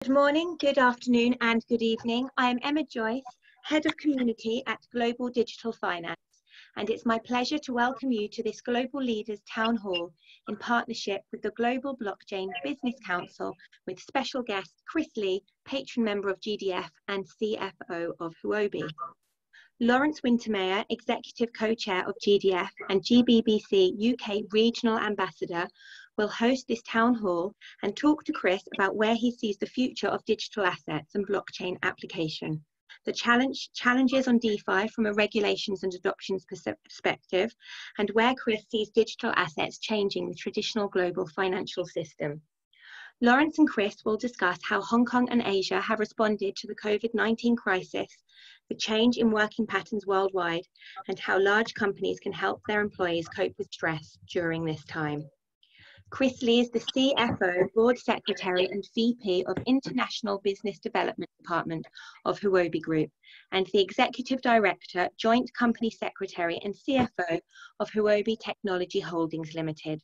Good morning, good afternoon, and good evening. I am Emma Joyce, Head of Community at Global Digital Finance, and it's my pleasure to welcome you to this Global Leaders Town Hall in partnership with the Global Blockchain Business Council with special guest Chris Lee, patron member of GDF and CFO of Huobi. Lawrence Wintermeyer, Executive Co-Chair of GDF and GBBC UK Regional Ambassador, will host this town hall and talk to Chris about where he sees the future of digital assets and blockchain application, the challenges on DeFi from a regulations and adoptions perspective, and where Chris sees digital assets changing the traditional global financial system. Lawrence and Chris will discuss how Hong Kong and Asia have responded to the COVID-19 crisis, the change in working patterns worldwide, and how large companies can help their employees cope with stress during this time. Chris Lee is the CFO, Board Secretary and VP of International Business Development Department of Huobi Group and the Executive Director, Joint Company Secretary and CFO of Huobi Technology Holdings Limited.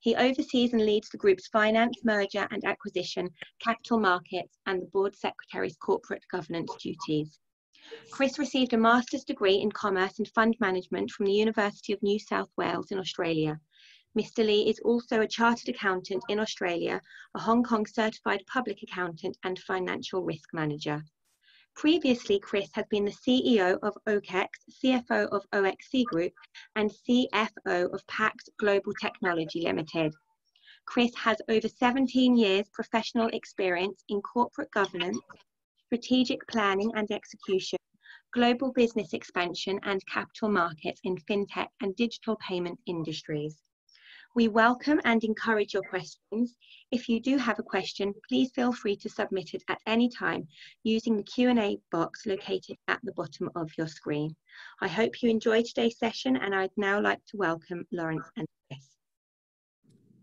He oversees and leads the group's finance, merger and acquisition, capital markets and the Board Secretary's corporate governance duties. Chris received a master's degree in commerce and fund management from the University of New South Wales in Australia. Mr. Lee is also a chartered accountant in Australia, a Hong Kong certified public accountant and financial risk manager. Previously, Chris has been the CEO of OKEX, CFO of OXC Group, and CFO of Pax Global Technology Limited. Chris has over 17 years professional experience in corporate governance, strategic planning and execution, global business expansion and capital markets in fintech and digital payment industries. We welcome and encourage your questions. If you do have a question, please feel free to submit it at any time using the Q&A box located at the bottom of your screen. I hope you enjoyed today's session, and I'd now like to welcome Lawrence and Chris.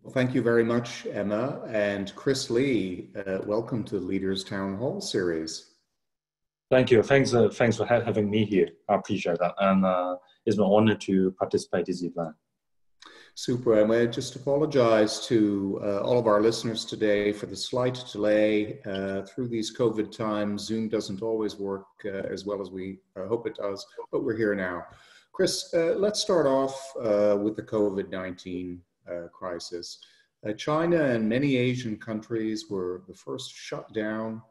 Well, thank you very much, Emma. And Chris Lee, welcome to the Leaders Town Hall series. Thank you. Thanks for having me here. I appreciate that. And it's my honor to participate in this event. Super. And I just apologize to all of our listeners today for the slight delay through these COVID times. Zoom doesn't always work as well as we hope it does, but we're here now. Chris, let's start off with the COVID-19 crisis. China and many Asian countries were the first shut down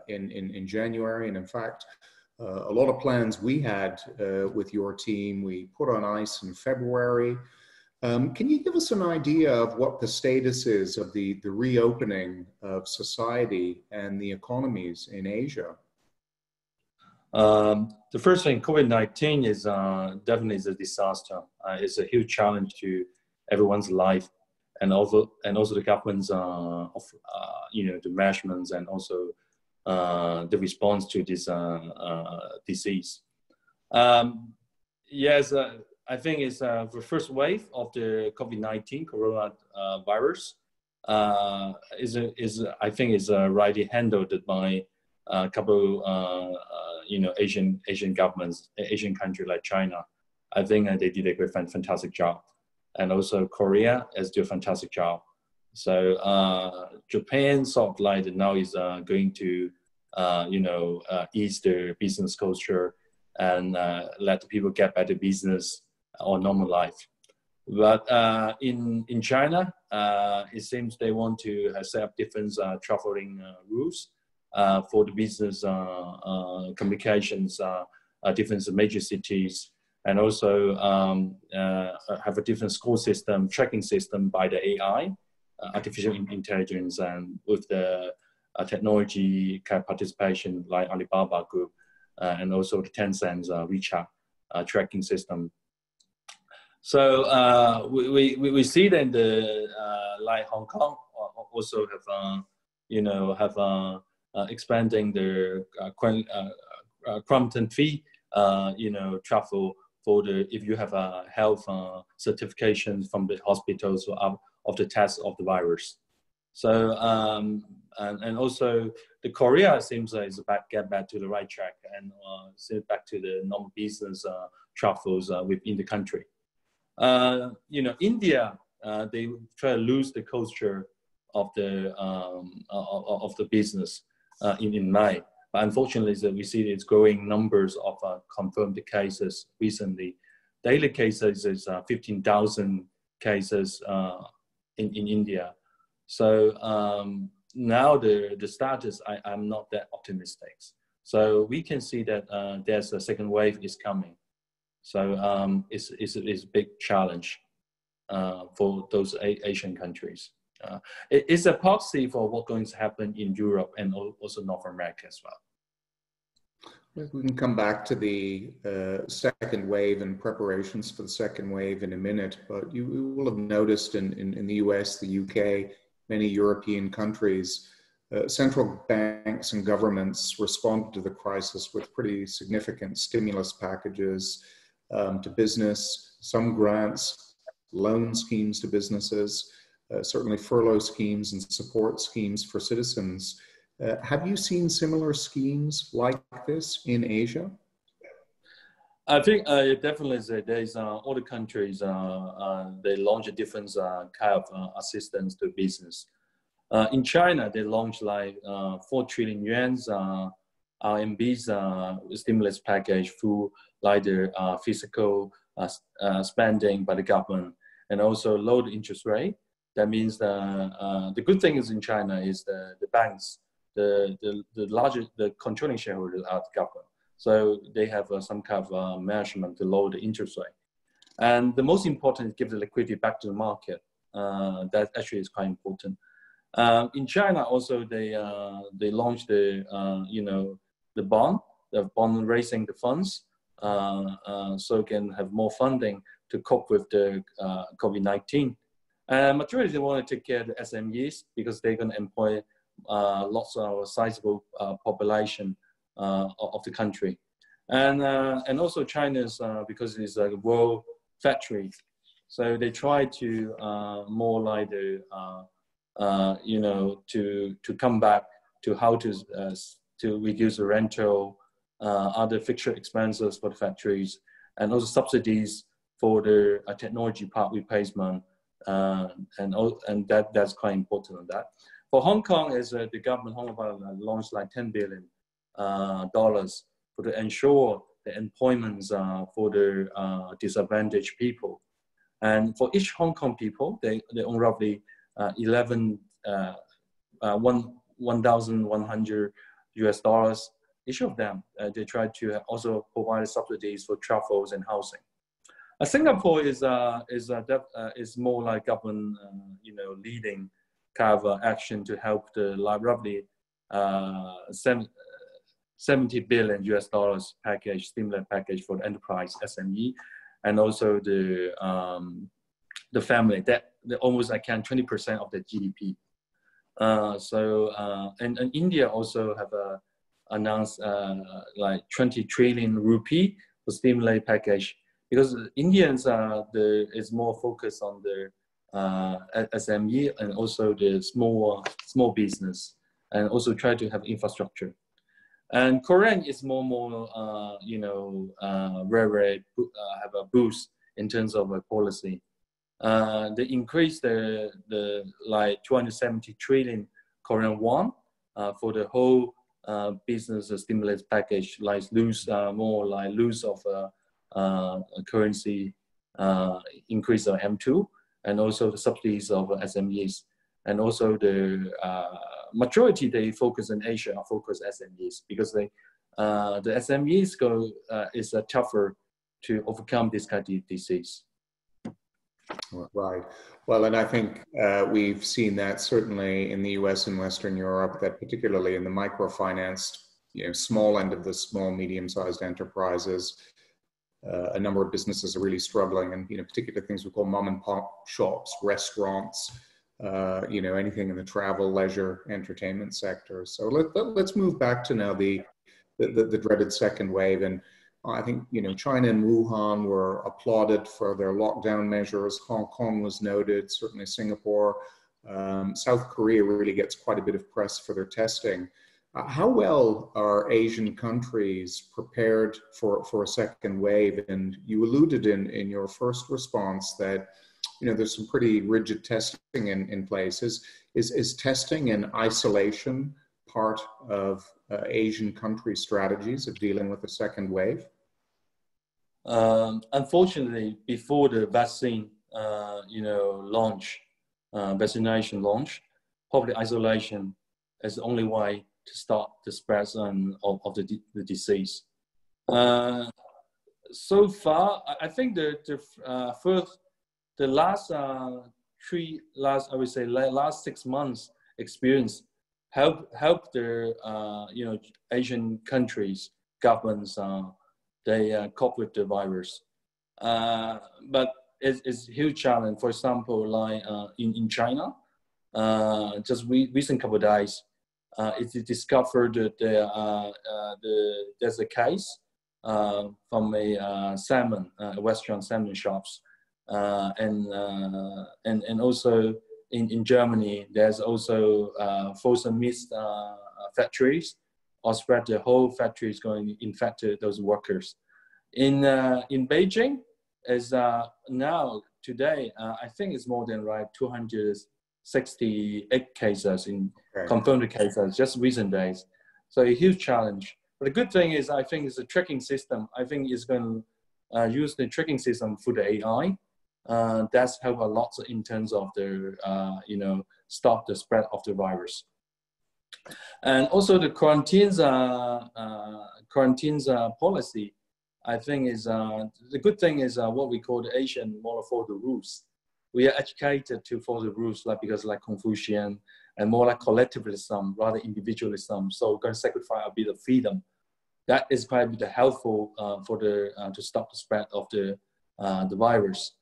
in January. And in fact, a lot of plans we had with your team, we put on ice in February. Can you give us an idea of what the status is of the reopening of society and the economies in Asia? The first thing, COVID-19 is definitely a disaster. It's a huge challenge to everyone's life, and also the government's the measurements and also the response to this disease. Yes. I think it's the first wave of the COVID-19 coronavirus is rightly handled by a couple Asian governments, Asian countries like China. I think they did a fantastic job, and also Korea has done a fantastic job. So Japan sort of like now is going to ease their business culture and let the people get back to business or normal life. But in China, it seems they want to set up different traveling rules for the business communications, different major cities, and also have a different score system, tracking system by the AI, artificial intelligence, and with the technology participation like Alibaba Group, and also the Tencent's WeChat tracking system. So we see that the like Hong Kong also have expanding their quarantine fee travel for if you have a health certification from the hospitals of the test of the virus. So and also the Korea seems like is get back to the right track and back to the normal business travels within the country. India, they try to lose the culture of the business in May. But unfortunately, we see it's growing numbers of confirmed cases recently. Daily cases is 15,000 cases in India. So now the status, I'm not that optimistic. So we can see that there's a second wave is coming. So it's a big challenge for those Asian countries. It's a proxy for what's going to happen in Europe and also North America as well. We can come back to the second wave and preparations for the second wave in a minute, but you will have noticed in the US, the UK, many European countries, central banks and governments responded to the crisis with pretty significant stimulus packages to business, some grants, loan schemes to businesses, certainly furlough schemes and support schemes for citizens. Have you seen similar schemes like this in Asia? I think definitely there's all the countries, they launch a different kind of assistance to business. In China, they launched like 4 trillion yuan RMB's stimulus package through like the fiscal spending by the government and also low the interest rate. That means the good thing is in China is the banks, the largest, the controlling shareholders are the government. So they have some kind of measurement to lower the interest rate. And the most important is give the liquidity back to the market. That actually is quite important. In China also they launched the the bond raising the funds so can have more funding to cope with the COVID-19. Majority they want to take care of the SMEs because they're going to employ lots of sizable population of the country, and also China's because it's a world factory, so they try to more like the to come back to how to reduce the rental, other fixture expenses for the factories, and also subsidies for the technology part replacement, and that's quite important on that. For Hong Kong, is the government Hong Kong launched like $10 billion to ensure the employments for the disadvantaged people. And for each Hong Kong people, they own roughly 1,100 US dollars each of them. They try to also provide subsidies for travels and housing. Singapore is more like government, leading kind of action to help the roughly 70 billion US dollars package, stimulus package for the enterprise SME, and also the family that they almost account 20% of the GDP. And India also have announced like 20 trillion rupee for stimulus package, because Indians is more focused on the SME and also the small business, and also try to have infrastructure. And Korean is more very have a boost in terms of a policy. They increased the like 270 trillion Korean won for the whole business stimulus package, like lose of currency, increase of M2, and also the subsidies of SMEs, and also the majority they focus in Asia are focus SMEs, because the SMEs is tougher to overcome this kind of disease. Right. Well, and I think we've seen that certainly in the US and Western Europe, that particularly in the microfinanced, small end of the small, medium-sized enterprises, a number of businesses are really struggling, and particularly things we call mom and pop shops, restaurants, anything in the travel, leisure, entertainment sector. So let's move back to now the dreaded second wave. And I think, China and Wuhan were applauded for their lockdown measures. Hong Kong was noted, certainly Singapore. South Korea really gets quite a bit of press for their testing. How well are Asian countries prepared for a second wave? And you alluded in your first response that, there's some pretty rigid testing in place. Is testing and isolation part of Asian country strategies of dealing with the second wave? Unfortunately, before the vaccine, vaccination launch, public isolation is the only way to stop the spread of the disease. So far, I think the last 6 months experience help the Asian countries governments they cope with the virus, but it's a huge challenge. For example, like in China, just recent couple of days, it's discovered that there's a case from a salmon, restaurant salmon shops, and also in Germany, there's also frozen meat factories, or spread the whole factory is going to infect those workers. In Beijing, is now today, I think it's more than 268 cases in confirmed cases just recent days. So a huge challenge. But the good thing is, I think it's a tracking system. I think it's going to use the tracking system for the AI. That's helped a lot in terms of the stop the spread of the virus. And also the quarantines policy, I think is the good thing is what we call the Asian more follow the rules. We are educated to follow the rules, because Confucian and more like collectivism rather individualism. So we're going to sacrifice a bit of freedom. That is probably the helpful for the to stop the spread of the virus.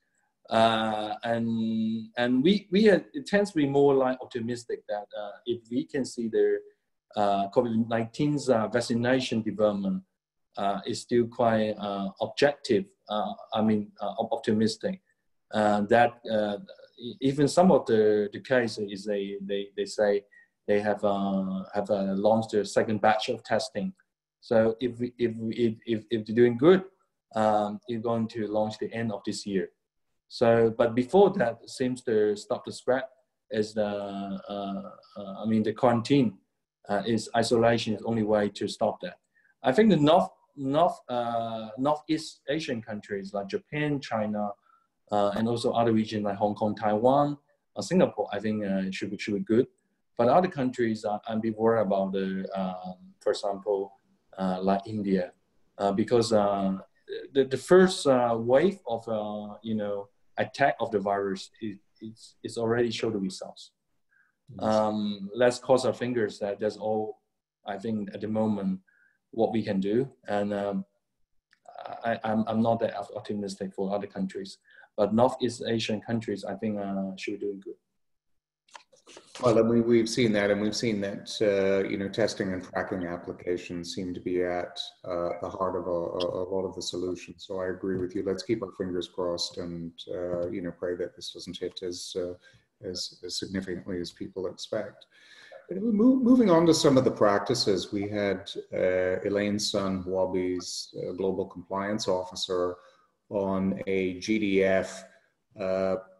And we it tends to be more like optimistic that if we can see the COVID-19's vaccination development is still quite objective, optimistic, that even some of the cases they say they have launched their second batch of testing. So if they're doing good, they're going to launch the end of this year. So, but before that, it seems to stop the spread is the quarantine is isolation is the only way to stop that. I think the Northeast Asian countries like Japan, China, and also other regions like Hong Kong, Taiwan, Singapore, I think should be good. But other countries, I'm a bit worried about for example, like India, because the first wave of attack of the virus is already showed the results. Let's cross our fingers that that's all I think at the moment what we can do, and I'm not that optimistic for other countries, but Northeast Asian countries I think should be doing good. Well, and we've seen that, and we've seen that testing and tracking applications seem to be at the heart of a lot of the solutions. So I agree with you. Let's keep our fingers crossed and pray that this doesn't hit as significantly as people expect. But moving on to some of the practices, we had Elaine Sun, Huobi's global compliance officer, on a GDF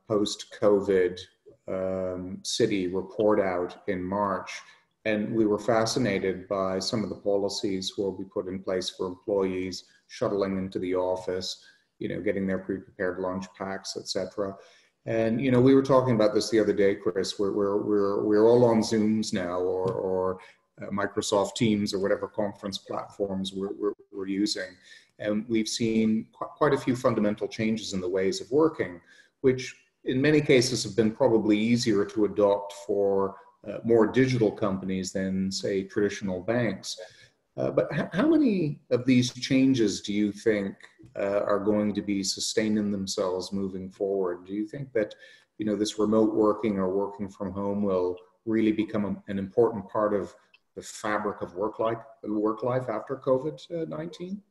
post-COVID city report out in March, and we were fascinated by some of the policies Huobi put in place for employees shuttling into the office, getting their pre-prepared lunch packs, etc. And we were talking about this the other day, Chris. We're all on Zooms now, or Microsoft Teams, or whatever conference platforms we're using, and we've seen quite a few fundamental changes in the ways of working, which in many cases have been probably easier to adopt for more digital companies than, say, traditional banks. But how many of these changes do you think are going to be sustaining themselves moving forward? Do you think that this remote working or working from home will really become an important part of the fabric of work life after COVID-19?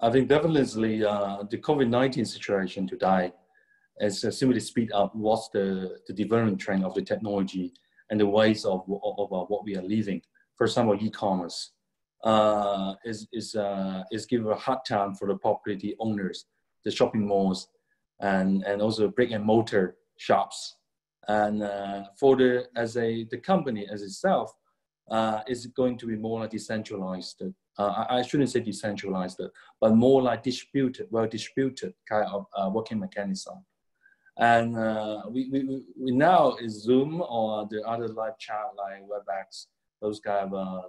I think definitely the COVID-19 situation today is simply speed up what's the development trend of the technology and the ways of what we are living. For example, e-commerce is giving a hard time for the property owners, the shopping malls, and also brick and mortar shops. And for the company as itself is going to be more like decentralized. I shouldn't say decentralized, but more like distributed, well-distributed kind of working mechanism. And we now is Zoom or the other live chat like WebEx, those kind of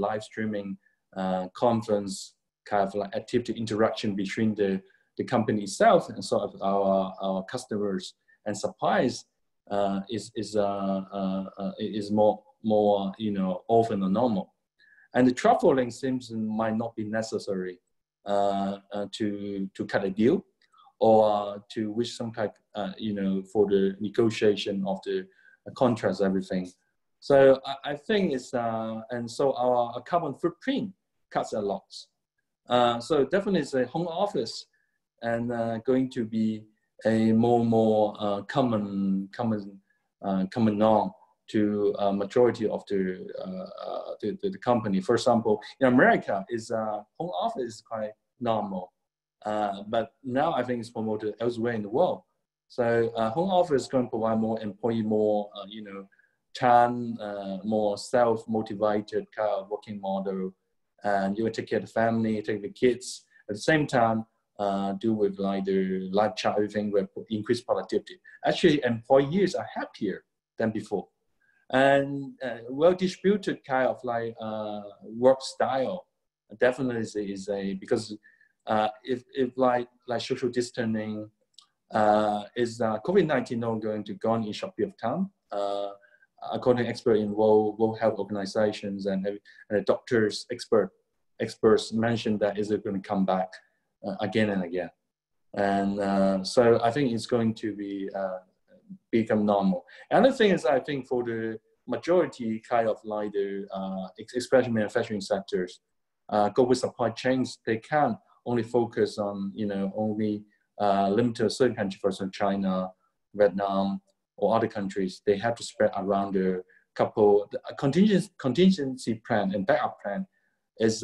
live streaming conference kind of like activity interaction between the company itself and sort of our customers and suppliers is more often than normal. And the traveling seems might not be necessary to cut a deal or to reach some kind, for the negotiation of the contracts, everything. So I think it's, and so our carbon footprint cuts a lot. So definitely it's a home office and going to be a more common norm to a majority of the company. For example, in America, is home office is quite normal, but now I think it's promoted elsewhere in the world. So home office can provide more employee, more time, more self-motivated kind of working model, and you will take care of the family, take the kids at the same time. Do with like the live chat, everything will increase productivity. Actually, employees are happier than before. And well-distributed kind of like work style definitely is because if like social distancing is COVID-19 not going to go on in a short period of time. According to experts in World Health Organizations and the doctors, experts mentioned that is going to come back again and again. And so I think it's going to be become normal. Another thing is I think for the majority kind of like the especially manufacturing sectors, global supply chains, they can't only focus on, only limited to certain countries, for example, China, Vietnam, or other countries. They have to spread around a couple, contingency plan and backup plan is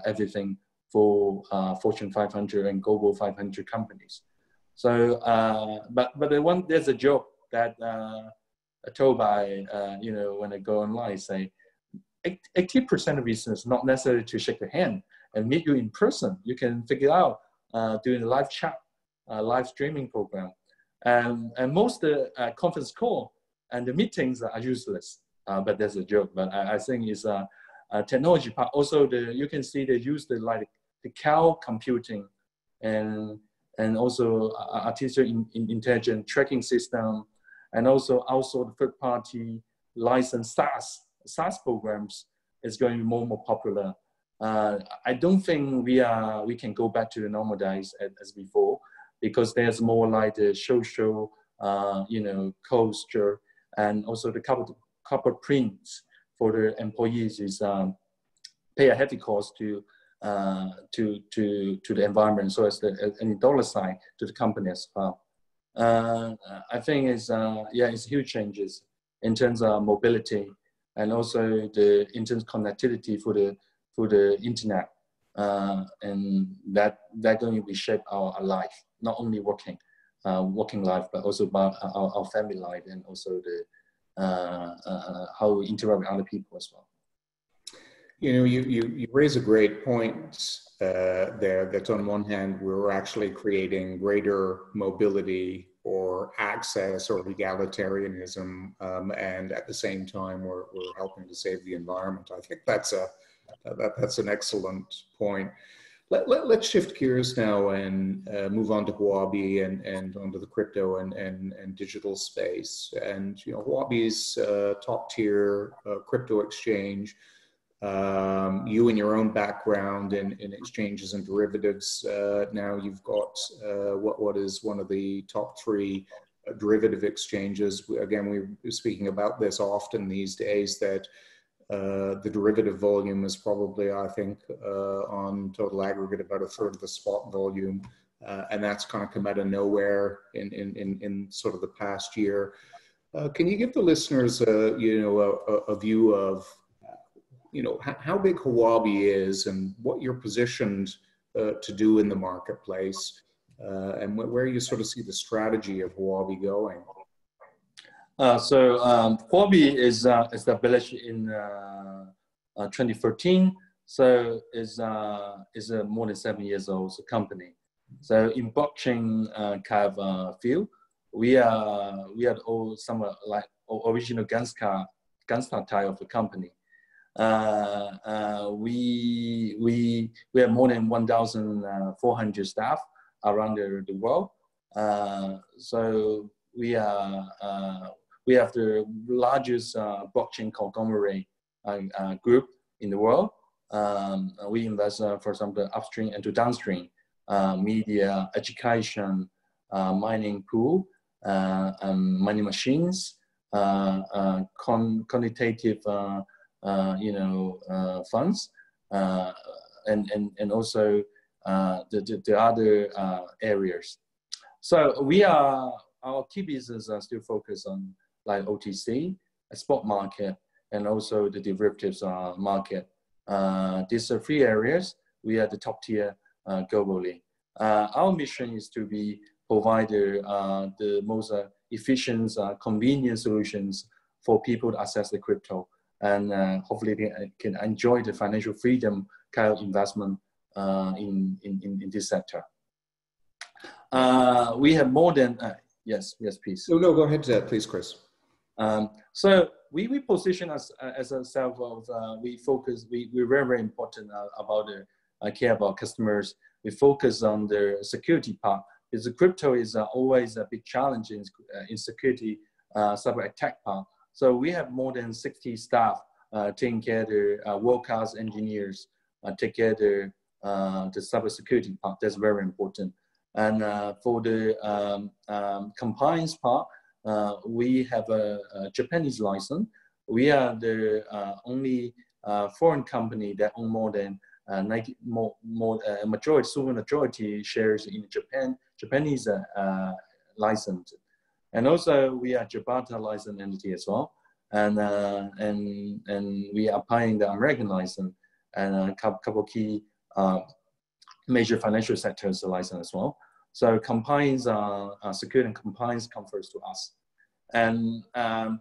everything for Fortune 500 and Global 500 companies. So, but there's a joke that told by, when I go online, say 80% of business not necessary to shake the hand and meet you in person. You can figure out doing a live chat, live streaming program. And most conference call and the meetings are useless, but there's a joke. But I think it's a technology part. Also, you can see they use the cloud computing and also artificial intelligence tracking system, and also the third-party licensed SaaS programs is going to be more and more popular. I don't think we can go back to the normal days as before, because there's more like the social, culture, and also the carbon prints for the employees is pay a heavy cost to the environment, so as any dollar sign to the company as well. I think it's huge changes in terms of mobility and also the internet connectivity for the internet, and that going to reshape our life, not only working life, but also about our family life, and also the how we interact with other people as well. You raise a great point there, that on one hand, we're actually creating greater mobility or access or egalitarianism, and at the same time, we're helping to save the environment. I think that's an excellent point. Let's shift gears now and move on to Huobi and onto the crypto and digital space. And Huobi's top tier crypto exchange. You and your own background in exchanges and derivatives, now you've got what is one of the top 3 derivative exchanges. Again, we're speaking about this often these days, that the derivative volume is probably, I think, on total aggregate about 1/3 of the spot volume, and that's kind of come out of nowhere in sort of the past year. Can you give the listeners a view of how big Huobi is and what you're positioned to do in the marketplace, and where you sort of see the strategy of Huobi going? Huobi is established in 2013. So is a more than 7 years old company. So in blockchain kind of field, we are all somewhat like original Gunstar type of a company. We have more than 1,400 staff around the world. So we have the largest blockchain conglomerate group in the world. We invest, for example, upstream and to downstream, media, education, mining pool, mining machines, quantitative, funds, and also the other areas. So our key business are still focused on like OTC, a spot market, and also the derivatives market. These are 3 areas. We are the top tier globally. Our mission is to be provider the most efficient, convenient solutions for people to access the crypto, and hopefully they can enjoy the financial freedom kind of investment in this sector. We have more than yes, please. No, go ahead, please, Chris. So we position us as a self of we're very important about care about customers. We focus on the security part, because the crypto is always a big challenge in security cyber attack part. So we have more than 60 staff taking care of the world-class engineers, take care of the cybersecurity part. That's very important. And for the compliance part, we have a Japanese license. We are the only foreign company that own more than majority shares in Japanese license. And also we are Gibraltar licensed entity as well. And we are applying the American license and a couple key major financial sectors license as well. So compliance, security and compliance come first to us. And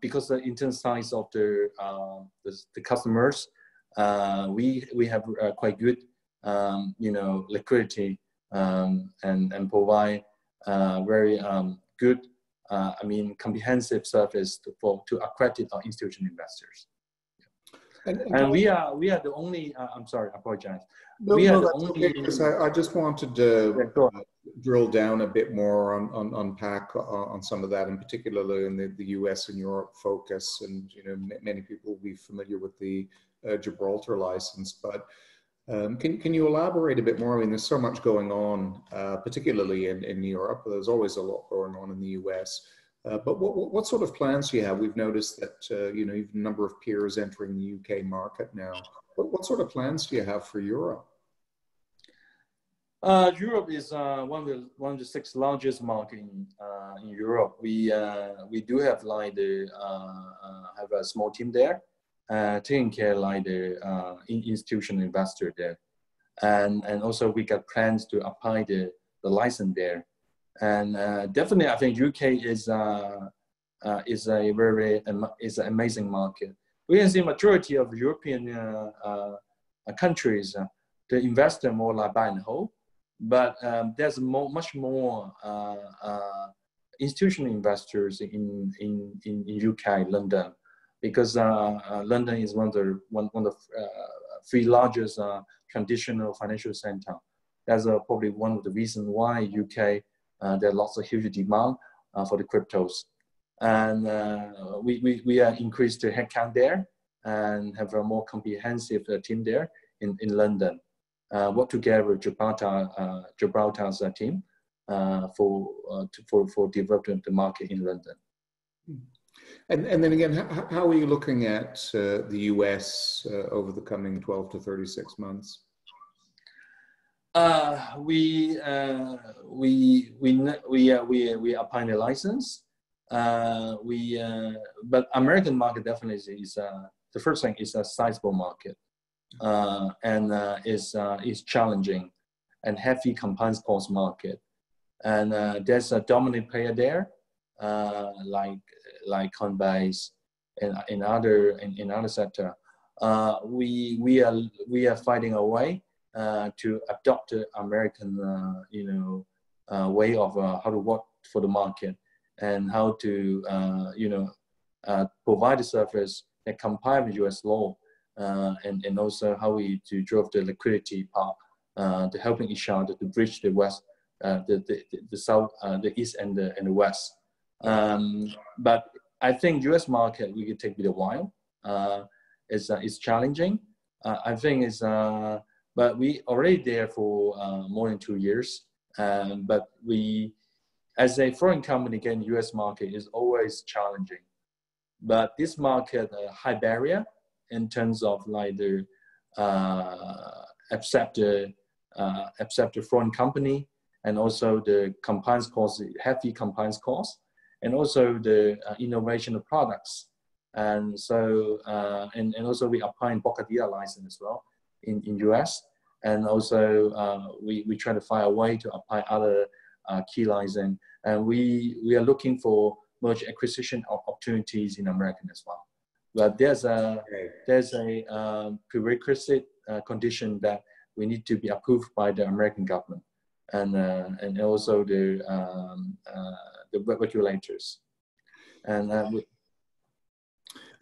because the internal size of the customers, we have quite good, liquidity and provide very good, comprehensive service to accredit our institutional investors. And we are the only. I'm sorry, I apologize. No, that's okay, because I just wanted to drill down a bit more on unpack on some of that, and particularly in the US and Europe focus. And many people will be familiar with the Gibraltar license, but can you elaborate a bit more? I mean, there's so much going on, particularly in Europe. There's always a lot going on in the US. But what sort of plans do you have? We've noticed that you have a number of peers entering the UK market now. What sort of plans do you have for Europe? Europe is one of the 6 largest markets in Europe. We do have have a small team there, taking care like the institutional investor there, and also we got plans to apply the license there. And definitely, I think UK is an amazing market. We can see majority of European countries, the investor more like buy and hold, but there's much more institutional investors in UK, London, because London is one of the 3 largest traditional financial center. That's probably one of the reasons why UK. There are lots of huge demand for the cryptos, and we are increased the headcount there and have a more comprehensive team there in London. Work together with Gibraltar's team for developing the market in London. And then again, how are you looking at the US over the coming 12 to 36 months? We apply the license. But American market definitely is the first thing is a sizable market, and is challenging and heavy compliance cost market, and there's a dominant player there, like Coinbase and in other sector. We are finding a way to adopt the American way of how to work for the market and how to provide the service that comply with US law, and also how we to drove the liquidity part, to helping each other to bridge the west, the south, the east and the west. But I think US market we could take a while. It's challenging. I think it's but we already there for more than 2 years. But we, as a foreign company, getting US market is always challenging. But this market high barrier in terms of like the accept the foreign company, and also the compliance cost, heavy compliance cost, and also the innovation of products. And so and also we applying Bocadilla license as well in US. And also we try to find a way to apply other key license. And we are looking for merge acquisition opportunities in America as well. But there's a prerequisite condition that we need to be approved by the American government and also the regulators. And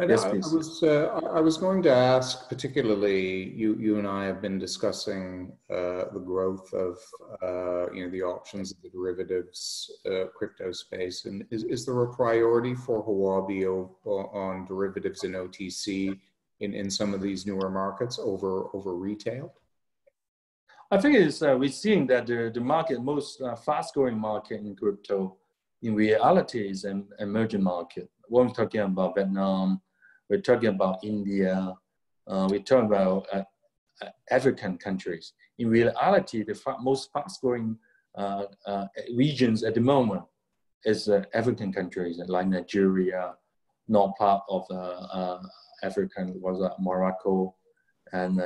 yes, please. I was going to ask, particularly, you and I have been discussing the growth of the options, the derivatives, crypto space, and is there a priority for Huobi on derivatives and OTC in some of these newer markets over retail? I think it's we're seeing that the market most fast-growing market in crypto in reality is an emerging market. When we're talking about Vietnam, we're talking about India, we're talking about African countries. In reality, the most fast-growing regions at the moment is African countries like Nigeria, north part of Africa, was Morocco, and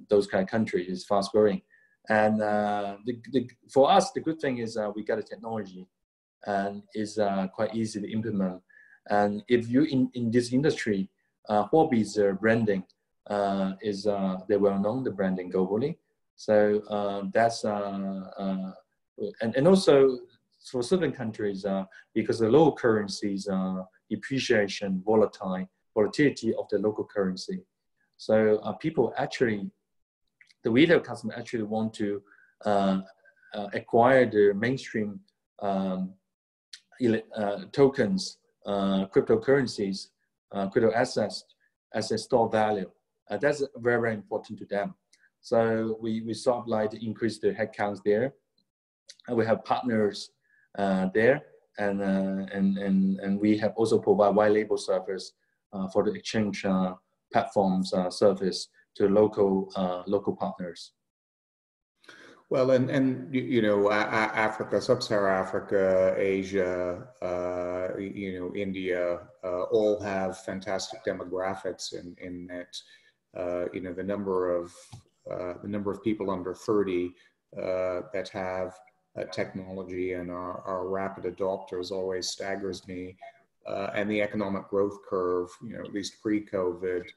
those kind of countries is fast-growing. And for us, the good thing is we got a technology, and it's quite easy to implement. And if you in this industry, Huobi's branding is they're well known, the branding globally. So that's and also for certain countries, because the local currencies depreciation, volatility of the local currency. So people actually, the retail customer actually want to acquire the mainstream tokens, cryptocurrencies, crypto assets as a store value. That's very, very important to them. So we sort of like to increase the headcounts there. And we have partners there, and we have also provide white label service for the exchange platforms service to local partners. Well, and Africa, Sub-Saharan Africa, Asia, India, all have fantastic demographics in that, the number of people under 30 that have technology and are rapid adopters always staggers me. And the economic growth curve, at least pre-COVID,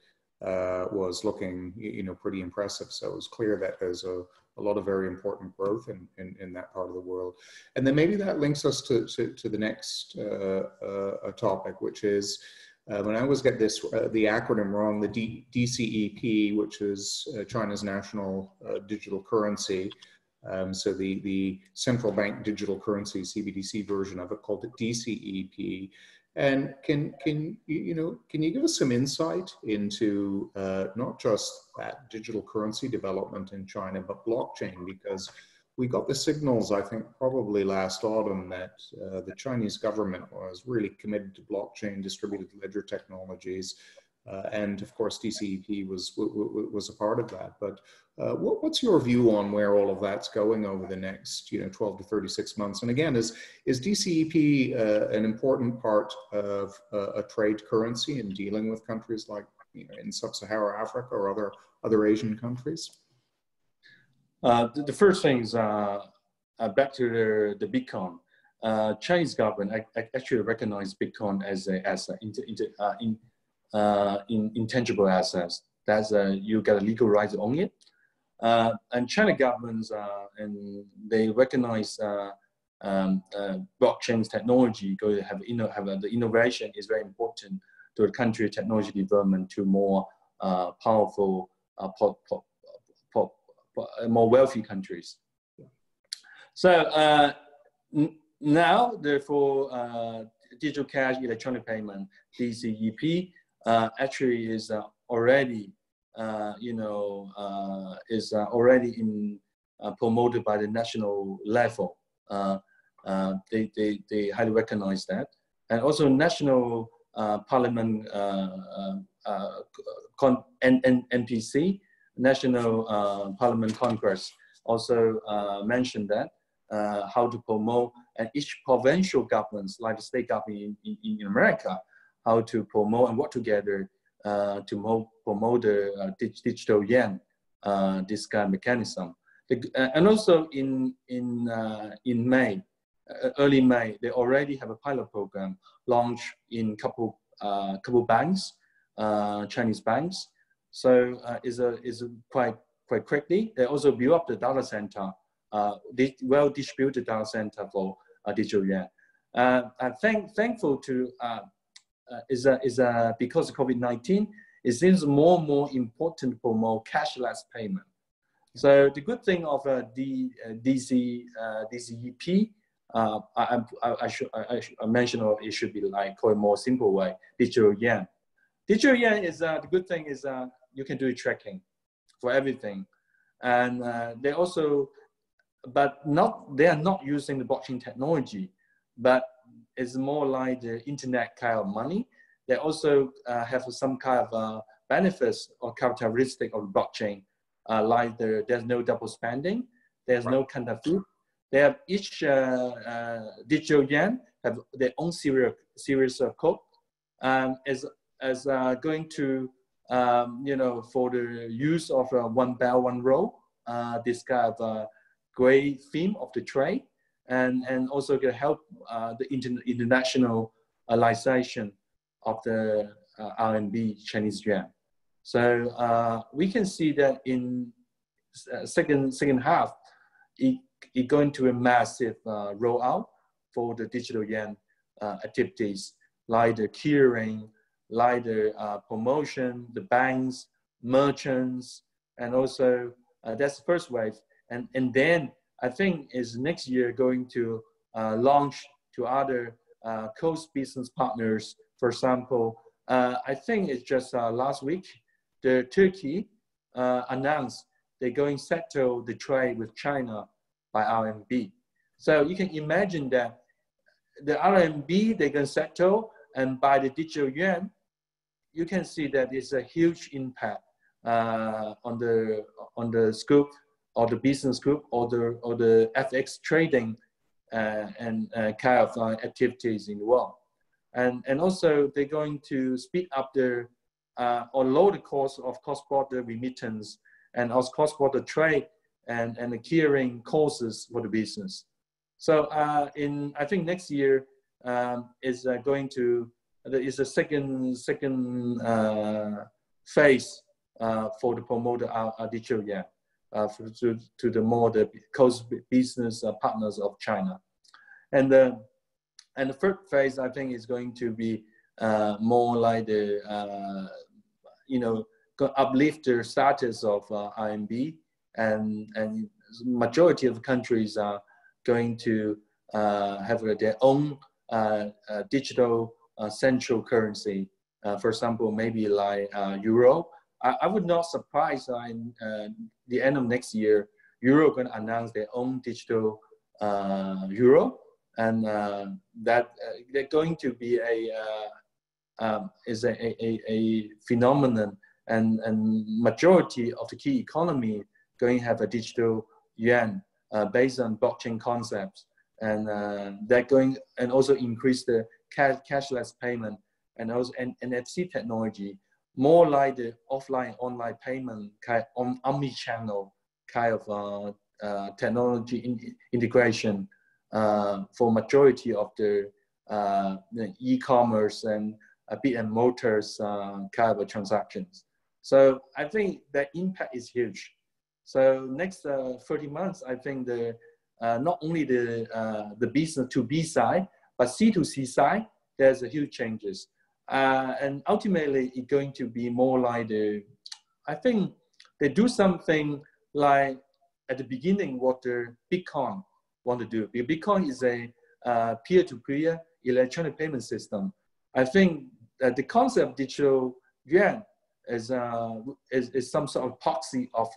was looking, pretty impressive. So it was clear that there's a lot of very important growth in that part of the world. And then maybe that links us to the next topic, which is, when I always get this, the acronym wrong, the DCEP, which is China's national digital currency. So the central bank digital currency, CBDC version of it, called the DCEP. And can you give us some insight into not just that digital currency development in China, but blockchain? Because we got the signals, I think, probably last autumn that the Chinese government was really committed to blockchain, distributed ledger technologies, and of course DCEP was a part of that. But what's your view on where all of that's going over the next 12 to 36 months? And again, is DCEP an important part of a trade currency in dealing with countries like in Sub-Saharan Africa or other Asian countries? The first thing is back to the Bitcoin. Chinese government actually recognized Bitcoin as intangible assets. That's you get a legal right to own it. And China governments and they recognize blockchain technology going to have the innovation is very important to the country technology development to more powerful, more wealthy countries. So now, therefore, digital cash electronic payment (DCEP) actually is already is already in promoted by the national level. They highly recognize that, and also national parliament NPC, National Parliament Congress, also mentioned that how to promote, and each provincial governments, like the state government in America, how to promote and work together to promote the digital yuan, this kind of mechanism. And also in May, early May, they already have a pilot program launched in couple banks, Chinese banks. So is quite quickly. They also build up the data center, well distributed data center for digital yuan. Thankful to because of COVID-19, it seems more and more important to promote cashless payment. So the good thing of DCEP, I mentioned it should be like called a more simple way, digital yuan. Digital yuan is the good thing is you can do tracking for everything, and they also, they are not using the blockchain technology, but it's more like the internet kind of money. They also have some kind of benefits or characteristic of blockchain, like there's no double spending, there's no counterfeit. They have each digital yuan have their own series of code, as going to for the use of one bell one roll, this kind of great theme of the trade, and also can help the internationalization of the RMB Chinese yuan. So we can see that in second half, it going to a massive rollout for the digital yuan activities, like the clearing, like the promotion, the banks, merchants, and also that's the first wave. And then I think is next year going to launch to other close business partners. For example, I think it's just last week, the Turkey announced they're going to settle the trade with China by RMB. So you can imagine that the RMB they're going to settle, and by the digital yuan, you can see that it's a huge impact on the scope or the business group or the FX trading and kind of activities in the world. And also they're going to speed up their or lower the cost of cross-border remittance and also cross-border trade and the clearing costs for the business. So I think next year is going to, there is a second phase for the promoter digital yuan to the more the close business partners of China. And the third phase, I think, is going to be more like the, uplift the status of RMB, and majority of countries are going to have their own digital central currency. For example, maybe like Euro. I would not surprise in the end of next year, Euro going to announce their own digital Euro, and that they're going to be a phenomenon, and majority of the key economy going to have a digital yuan based on blockchain concepts, and they're going and also increase the cashless payment and also NFC technology, more like the offline online payment kind of omni-channel kind of technology integration for majority of the e-commerce and bit and motors kind of transactions. So I think the impact is huge. So next 30 months, I think the not only the business to B side, but C2C side, there's a huge changes. And ultimately, it's going to be more like I think they do something like at the beginning what the Bitcoin want to do. Because Bitcoin is a peer-to-peer electronic payment system. I think that the concept of digital yuan is some sort of proxy of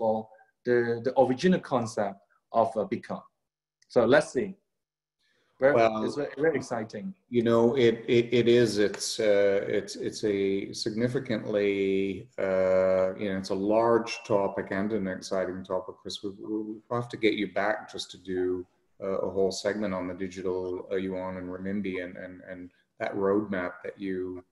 the original concept of Bitcoin. So let's see. It's very exciting. You know, it is. It's a significantly, it's a large topic and an exciting topic. Chris, we'll have to get you back just to do a whole segment on the digital yuan and renminbi and that roadmap that you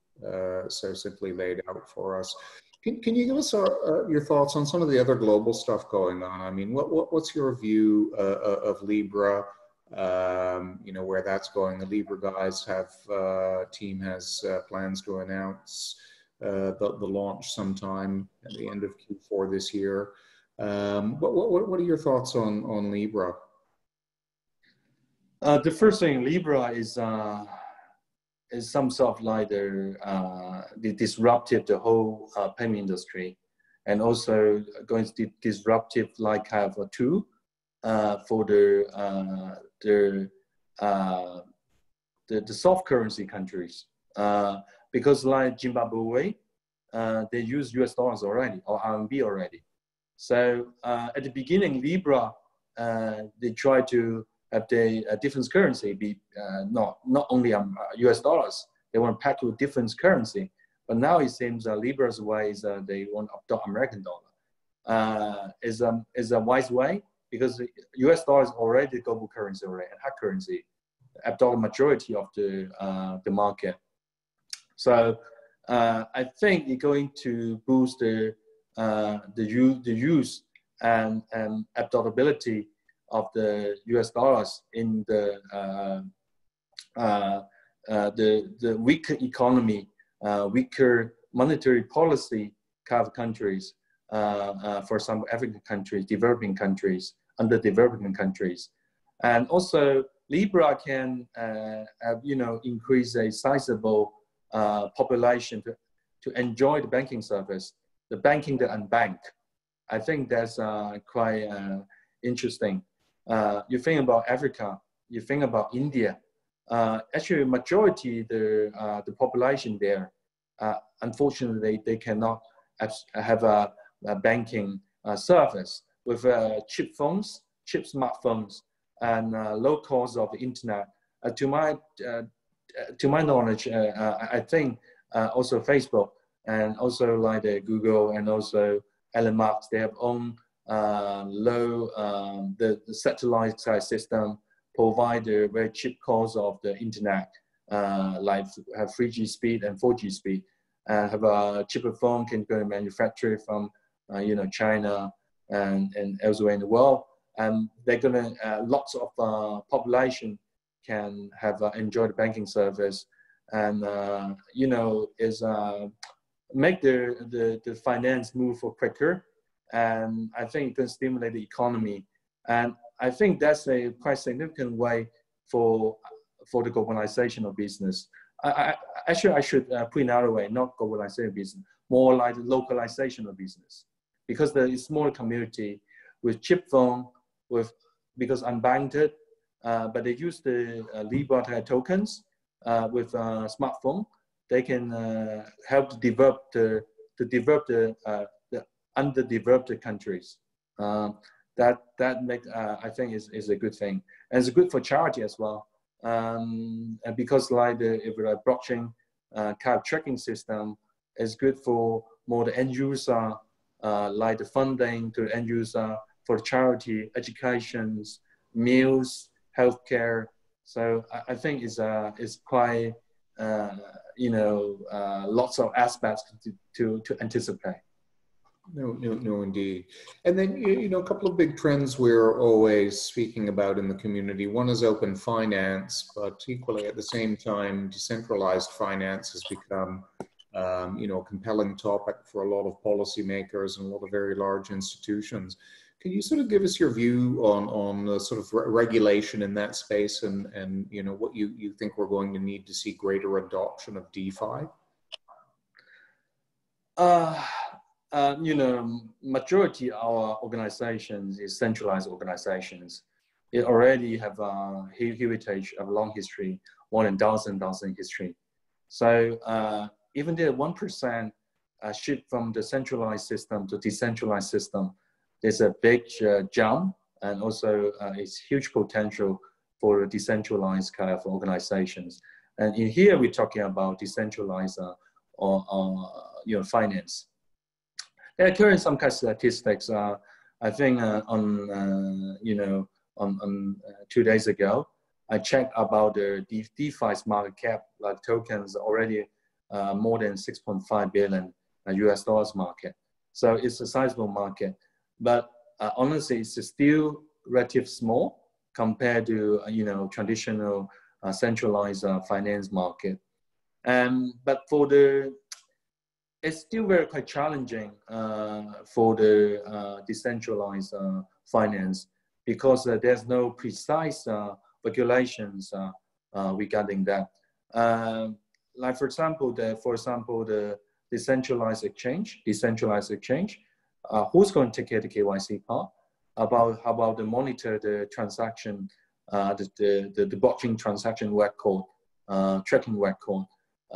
so simply laid out for us. Can you give us your thoughts on some of the other global stuff going on? I mean, what's your view of Libra? Where that's going. The Libra guys team has plans to announce the launch sometime at the end of Q4 this year. What are your thoughts on Libra? The first thing, Libra is some sort of like the disruptive the whole payment industry, and also going to disruptive like have a tool for the soft currency countries, because like Zimbabwe, they use US dollars already or RMB already. So at the beginning, Libra, they try to have the different currency be not only US dollars. They want to pack with different currency. But now it seems Libra's way is they want to adopt American dollar. Is a wise way, because the US dollar is already the global currency already and hard currency, absorbed majority of the market. So I think it's going to boost the use and absorbability of the US dollars in the weaker economy, weaker monetary policy kind of countries. For some African countries, developing countries, underdeveloping countries. And also Libra can, increase a sizable population to enjoy the banking service, the banking the unbanked. I think that's quite interesting. You think about Africa, you think about India. Actually, majority the population there, unfortunately, they cannot have a banking service with cheap phones, cheap smartphones, and low cost of the internet. To my knowledge, I think also Facebook and also like the Google and also Elon Musk, they have own low the satellite system provide the very cheap cost of the internet, like have 3G speed and 4G speed, and have a cheaper phone can go manufacture from China and elsewhere in the world, and they're gonna lots of population can have enjoy the banking service, and is make the finance move for quicker, and I think it can stimulate the economy, and I think that's a quite significant way for the globalization of business. Actually, I should put it another way, not globalization of business, more like the localization of business. Because the small community with chip phone, because unbanked, but they use the Libra tokens with a smartphone, they can help to develop the underdeveloped countries. That make I think is a good thing, and it's good for charity as well. And because like if a blockchain kind of tracking system is good for more the end user, like the funding to the end user for charity, educations, meals, healthcare. So I think it's quite lots of aspects to anticipate. No, indeed. And then, a couple of big trends we're always speaking about in the community. One is open finance, but equally at the same time, decentralized finance has become, a compelling topic for a lot of policymakers and a lot of very large institutions. Can you sort of give us your view on the sort of regulation in that space and what you think we're going to need to see greater adoption of DeFi? Majority of our organizations is centralized organizations. It already have a heritage of long history, more than thousand history. So even the 1% shift from the centralized system to decentralized system, there's a big jump, and also it's huge potential for decentralized kind of organizations. And in here, we're talking about decentralized finance. There are currently some kind of statistics. I think on 2 days ago, I checked about the DeFi's market cap, like tokens already more than 6.5 billion US dollars market. So it's a sizable market, but honestly, it's still relatively small compared to traditional centralized finance market. But it's still very quite challenging for the decentralized finance, because there's no precise regulations regarding that. Like for example, the decentralized exchange, who's going to take care of the KYC part? How about the monitor the transaction, the blockchain transaction record, tracking record?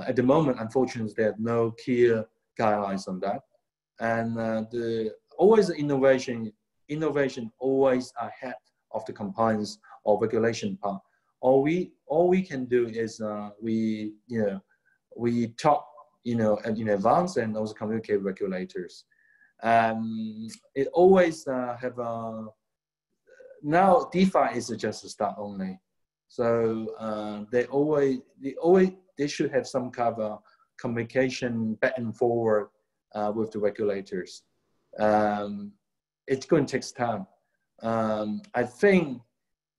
At the moment, unfortunately, there are no clear guidelines on that, and always innovation always ahead of the compliance or regulation part. All we can do is we talk in advance and also communicate with regulators. It always have now DeFi is just a start only, so they should have some kind of communication back and forward with the regulators. It's going to take time. I think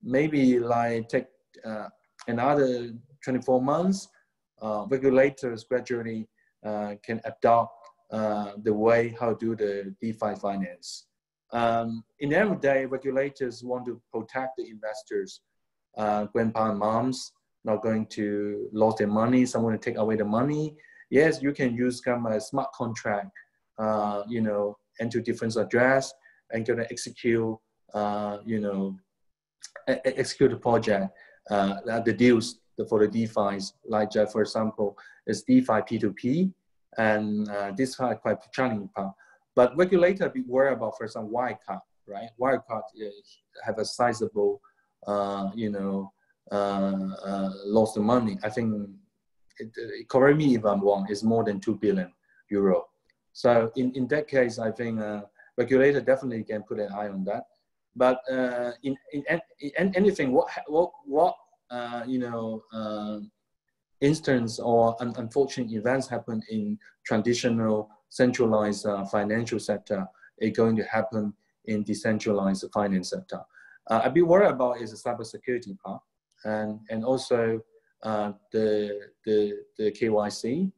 maybe like take another 24 months, regulators gradually can adopt the way how to do the DeFi finance. In the end of the day, regulators want to protect the investors, grandpa and moms, not going to lose their money, someone to take away the money. Yes, you can use kind of a smart contract, enter different address and gonna execute, execute the project, the deals for the DeFi's, like for example, is DeFi P2P, and this is quite challenging part. But regulator be worried about, for example, Wirecard, right? Wirecard have a sizable, lost the money. I think, correct me if I'm wrong, it's more than 2 billion euro. So in that case, I think regulator definitely can put an eye on that. But in anything, what instance or unfortunate events happen in traditional centralized financial sector, is going to happen in decentralized finance sector. I'd be worried about is the cybersecurity part, and also the KYC,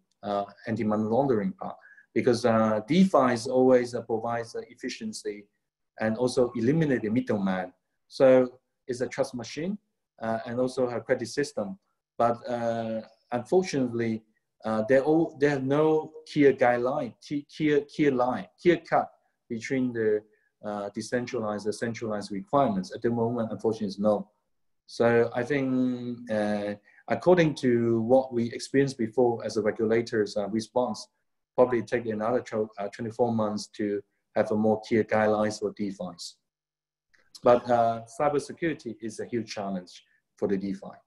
anti-money laundering part, because DeFi is always provides efficiency and also eliminate the middleman. So it's a trust machine and also a credit system. But unfortunately, they have no clear guideline, clear cut between the decentralized and centralized requirements. At the moment, unfortunately, it's no. So I think according to what we experienced before as a regulator's response, probably take another 24 months to have a more clear guidelines for DeFi's. But cybersecurity is a huge challenge for the DeFi.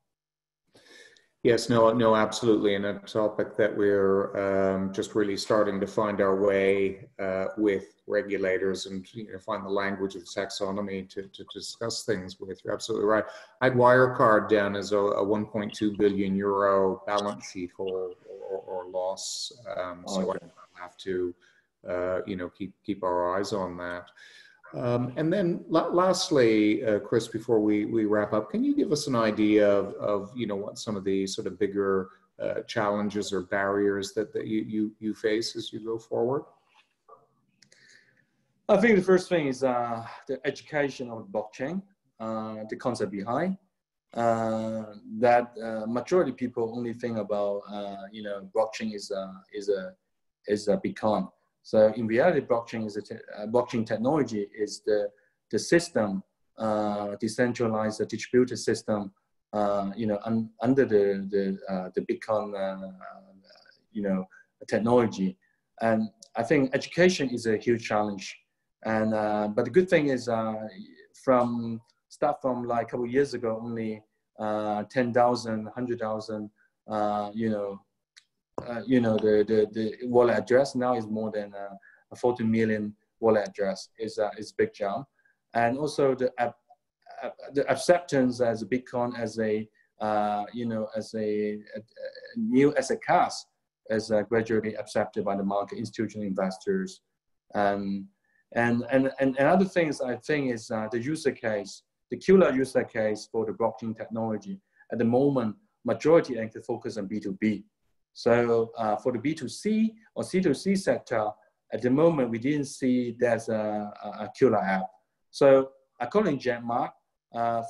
Yes, no, absolutely, and a topic that we're just really starting to find our way with regulators and find the language of taxonomy to discuss things with. You're absolutely right. I'd Wirecard down as a 1.2 billion euro balance sheet hole or loss, so okay. I'll have to keep our eyes on that. And then lastly, Chris, before we wrap up, can you give us an idea of what some of the sort of bigger challenges or barriers that you face as you go forward? I think the first thing is the education of blockchain, the concept behind. That majority of people only think about blockchain is a Bitcoin. So in reality, blockchain is blockchain technology is the system, decentralized distributed system, under the Bitcoin technology. And I think education is a huge challenge. And but the good thing is start from like a couple of years ago, only 10,000, 100,000, the wallet address now is more than 40 million wallet address is big jump. And also the acceptance as Bitcoin as a new asset class is gradually accepted by the market, institutional investors. And other things I think is the use case, the killer use case for the blockchain technology. At the moment, majority actually focus on B2B. So for the B2C or C2C sector, at the moment, we didn't see there's a killer app. So according to Jack Ma,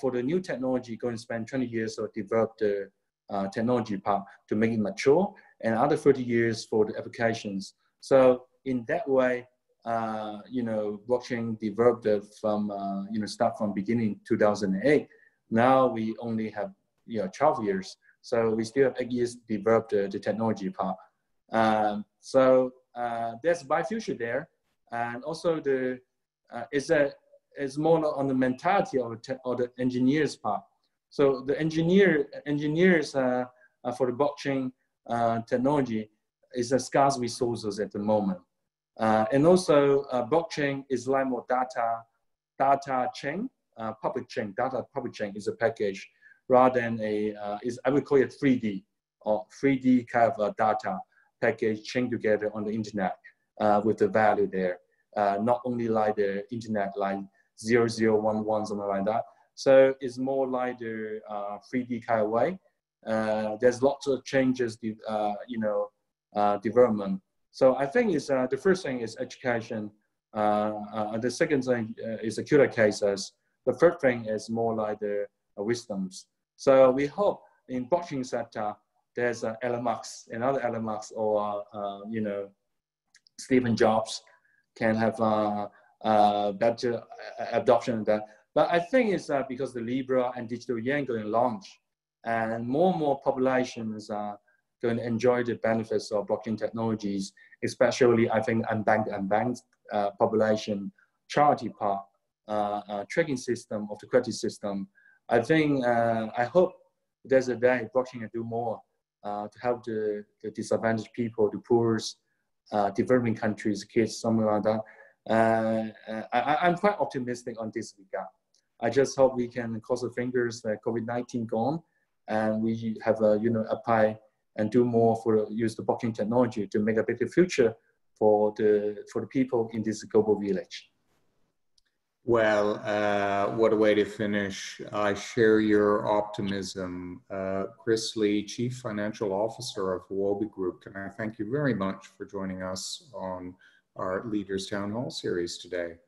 for the new technology, going to spend 20 years to develop the technology part to make it mature, and other 30 years for the applications. So in that way, blockchain developed from, start from beginning 2008. Now we only have, 12 years. So we still have 8 years to develop the technology part. So there's a bright future there. And also it's more on the mentality of the engineers part. So the engineers for the blockchain technology is a scarce resources at the moment. And also blockchain is like more data chain, public chain is a package rather than I would call it 3D or 3D kind of data package chain together on the internet with the value there. Not only like the internet like 0011, something like that. So it's more like the 3D kind of way. There's lots of changes, development. So I think it's, the first thing is education. The second thing is acute cases. The third thing is more like the wisdoms. So we hope in blockchain sector, there's Elon Musk, another Elon Musk, or Stephen Jobs can have better adoption of that. But I think it's because the Libra and digital yen going to launch, and more populations are going to enjoy the benefits of blockchain technologies, especially I think unbanked population, charity part, tracking system of the credit system. I think, I hope there's a day blockchain can do more to help the disadvantaged people, the poor, developing countries, kids, something like that. I'm quite optimistic on this regard. I just hope we can cross the fingers that COVID-19 gone, and we have apply and do more for use the blockchain technology to make a better future for the people in this global village. Well, what a way to finish. I share your optimism. Chris Lee, Chief Financial Officer of Huobi Group, and I thank you very much for joining us on our Leaders Town Hall series today.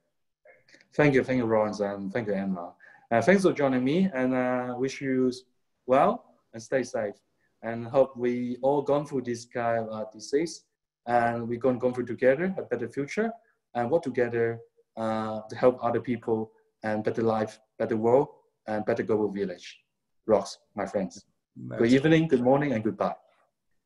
Thank you, Lawrence, and thank you, Emma. Thanks for joining me, and wish you well and stay safe. And hope we all gone through this kind of disease, and we're going to go through together a better future, and work together to help other people and better life, better world, and better global village. Ross, my friends. Good evening, good morning, and goodbye.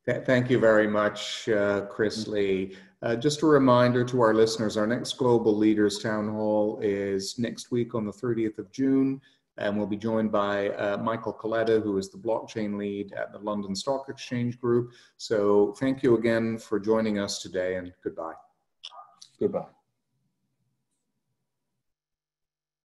Thank you very much, Chris Lee. Just a reminder to our listeners, our next Global Leaders Town Hall is next week on the 30th of June, and we'll be joined by Michael Coletta, who is the blockchain lead at the London Stock Exchange Group. So thank you again for joining us today, and goodbye. Goodbye.